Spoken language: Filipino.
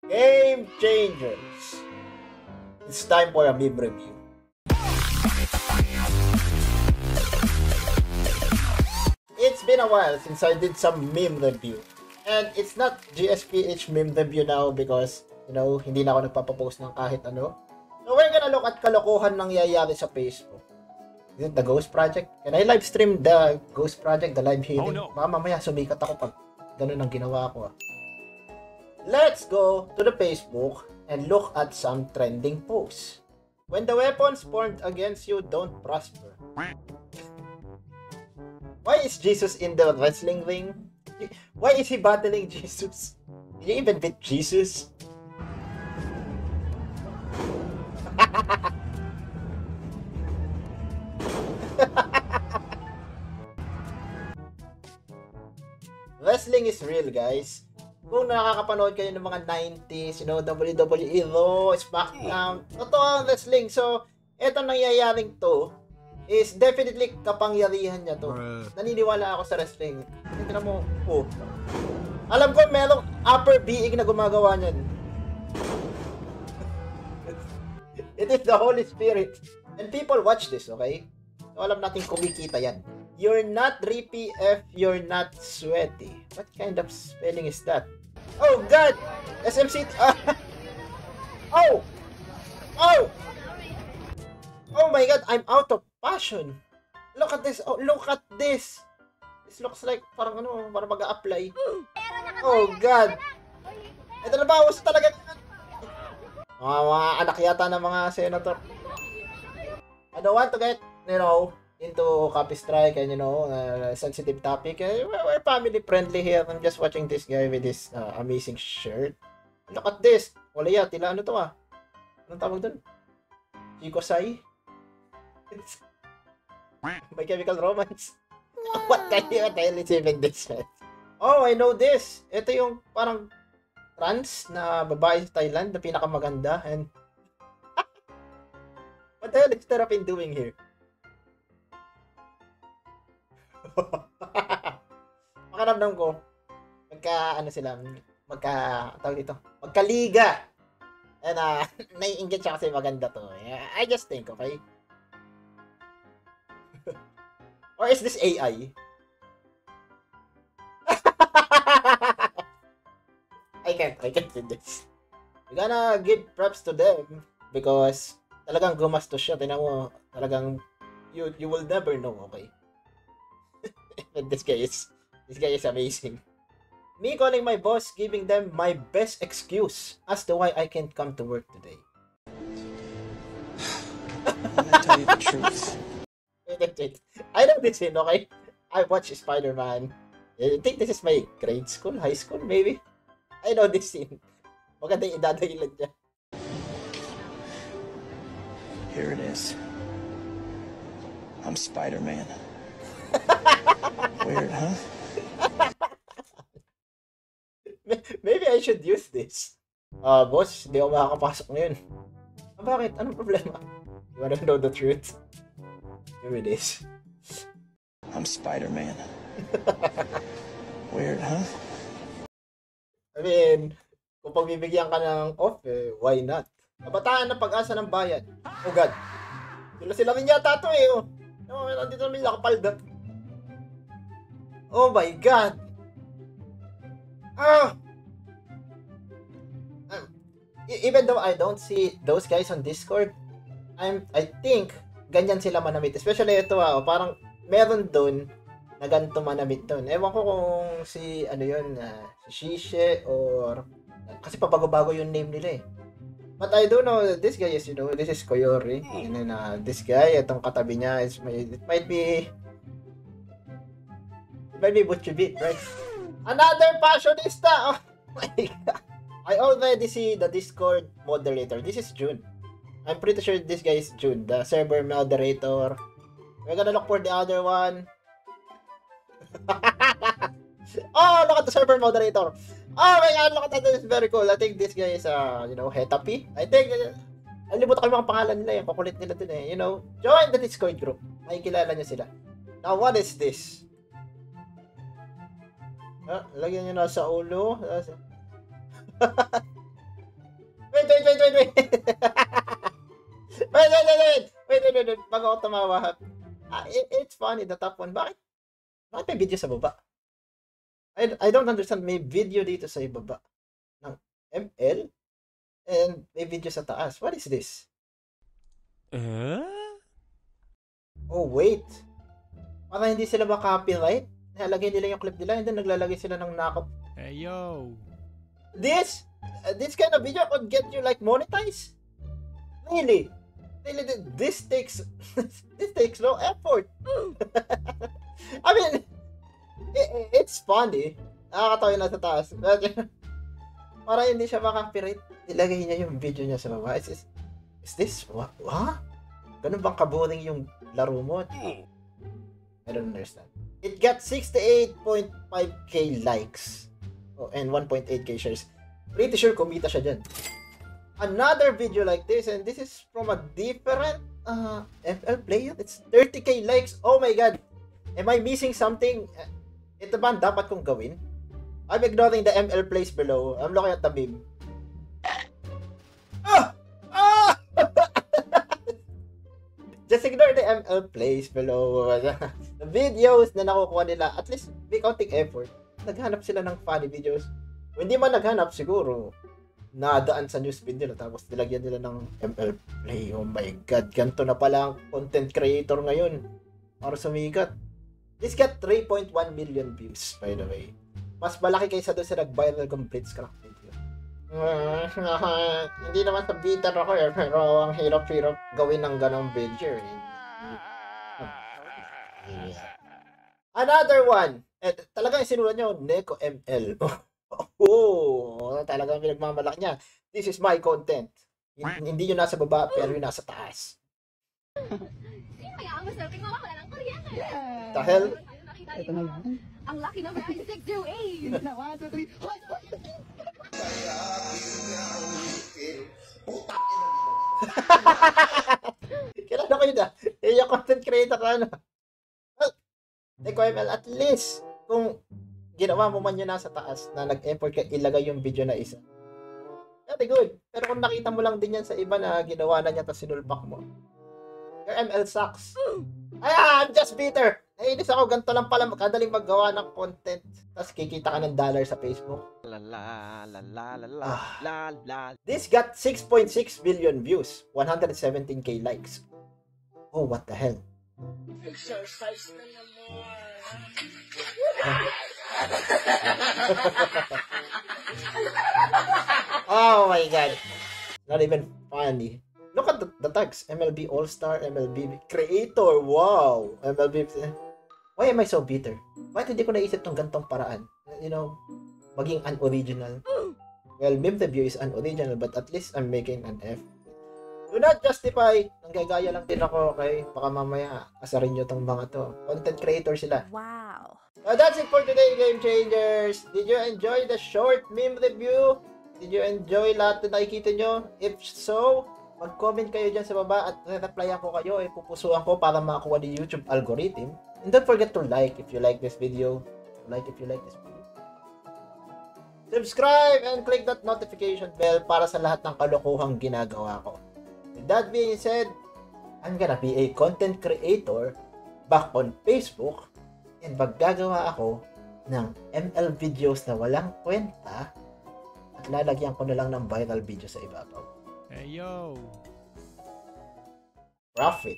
Game changers. It's time for a meme review. It's been a while since I did some meme review. And it's not GSPH meme review now because, hindi na ako nagpapapost ng kahit ano. So we're gonna look at kalokohan nangyayari sa Facebook. Is it the Ghost Project? Can I live stream the Ghost Project, the live healing? Oh, no. Baka mamaya sumikat ako pag ganun ang ginawa ko. Let's go to the Facebook and look at some trending posts. When the weapons formed against you don't prosper. Why is Jesus in the wrestling ring? Why is he battling Jesus? Did you even beat Jesus? Wrestling is real, guys. Kung nakakapanood kayo ng mga 90s, WWE, Raw, SmackDown, totoo ang wrestling. So, eto nangyayaring to is definitely kapangyarihan niya to. Naniniwala ako sa wrestling. Tingnan mo, alam ko merong upper being na gumagawa niyan. It is the Holy Spirit. And people watch this, okay? So, alam natin kumikita yan. You're not drippy if you're not sweaty. What kind of spelling is that? Oh God! SMC... Oh! Oh! Oh my God! I'm out of passion! Look at this! Oh, look at this! This looks like parang parang mag-a-apply. Oh God! Ito na ba? Uso talaga. Mga anak yata ng mga senator. I don't want to get, into copy strike and sensitive topic. We're family friendly here. I'm just watching this guy with this amazing shirt. Look at this. Wala yan. Tila ano to Anong tawag dun? Chico Sai? My Chemical Romance. What the hell is even this? Oh, I know this. Ito yung parang trans na babae sa Thailand na pinakamaganda. And what the hell is Terrapin doing here? Makaramdam ko magkaliga. And naiinggit siya kasi maganda to. I just think, okay? Or is this AI? I can't do this. We gonna give props to them because talagang gumastos siya. Tingnan mo, talagang you will never know, okay? This guy is amazing. Me calling my boss, giving them my best excuse as to why I can't come to work today. I'm gonna tell you the truth. I know this scene, okay? I watched Spider-Man. I think this is my grade school, high school, maybe. I know this scene. Maganda yung idadahilan niya. Here it is. I'm Spider-Man. Weird, huh? Maybe I should use this. Boss, hindi ako makakapasok ngayon. Bakit? Anong problema? You wanna know the truth? Here it is. I'm Spider-Man. Weird, huh? I mean, kung pagbibigyan ka ng off, why not? Kabataan ng Pag-asa ng Bayan. Oh God. Sila rin yata ito nandito namin nakapaldat. Oh my God. Even though I don't see those guys on Discord, I think ganyan sila manamit. Especially ito parang meron doon na ganito manamit doon. Ewan ko kung si si Shishe or kasi pabago-bago yung name nila But I do know that this guy is, this is Koyori. And then this guy, itong katabi niya, it might be Butch Beat, right? Another fashionista! Oh my God. I already see the Discord moderator. This is June. I'm pretty sure this guy is June, the server moderator. We're gonna look for the other one. Oh, look at the server moderator. Oh my God, look at that. This is very cool. I think this guy is, Hetapi. I think, alimutan ko yung mga pangalan nila. Yung kukulit nila dun Join the Discord group. Makikilala nyo sila. Now, what is this? Lagyan nyo na sa ulo. tumawa. It's funny, the top one. Bakit may video sa baba? I don't understand. May video dito sa ibaba ng ML and may video sa taas. What is this? Oh, wait. Para hindi sila ba-copyright, nalagay nila yung clip nila and then naglalagay sila ng knockoff. Hey, yo. This kind of video could get you like monetized? Really? This takes no effort. I mean, it's funny. Nakakatawa yung nasa taas. Para hindi siya makapirate, ilagay niya yung video niya sa baba. Is this? What? Ganun bang kaboring yung laro mo? I don't understand. It got 68.5k likes. And 1.8k shares. Pretty sure kumita siya dyan. Another video like this, and this is from a different FL player. It's 30k likes. Oh my god. Am I missing something? Ito ba ang dapat kong gawin? I'm ignoring the ML plays below. I'm looking at the meme. Just ignore the ML plays below. The videos na nakukuha nila, at least may counting effort. Naghanap sila ng funny videos. Kung hindi man naghanap, siguro nadaan sa newsfeed nila tapos nilagyan nila ng ML Play. Oh my god, ganito na pala ang content creator ngayon para sumikat. This got 3.1 million views, by the way. Mas malaki kaysa doon sa nag-viral kong Blitzcrank video. Hindi naman sa bitter ako pero ang hirap-hirap gawin ng ganong video. Another one. Talagang sinulat nyo, Neko ML. Talagang pinagmamalaki niya. This is my content. Hindi yung nasa baba, pero yung nasa taas. The hell? Ito na lang. Ang lucky number ay 608. Na 1, 2, 3. Kailan ko yun yung content creator ka na. Neko ML, at least, kung ginawa mo man yun nasa taas na nag-effort ka ilagay yung video na isa. Very good. Pero kung nakita mo lang din yan sa iba na ginawa na niya tapos sinulpak mo, your ML sucks. I'm just bitter. Nainis ako, ganito lang pala kadaling maggawa ng content tapos kikita ka ng dollar sa Facebook. This got 6.6 billion views, 117k likes. Oh, what the hell? Exercise na naman. Oh my god. Not even funny. Look at the tags. MLB All-Star, MLB Creator. Wow. MLB. Why am I so bitter? Bakit hindi ko naisip tong gantong paraan? You know, maging unoriginal. Well, meme review is unoriginal, but at least I'm making an effort. Do not justify. Nanggagaya lang din ako, okay? Baka mamaya asarin nyo tong mga to. Content creator sila. Wow. That's it for today, Game Changers. Did you enjoy the short meme review? Did you enjoy lahat na nakikita nyo? If so, mag-comment kayo dyan sa baba at re-replyan ko kayo. Pupusuan ko para makakuha ni YouTube algorithm. And don't forget to like if you like this video. Subscribe and click that notification bell para sa lahat ng kalokohang ginagawa ko. With that being said, I'm gonna be a content creator back on Facebook and maggagawa ako ng ML videos na walang kwenta at lalagyan ko na lang ng viral video sa ibabaw. Hey, yo. Profit.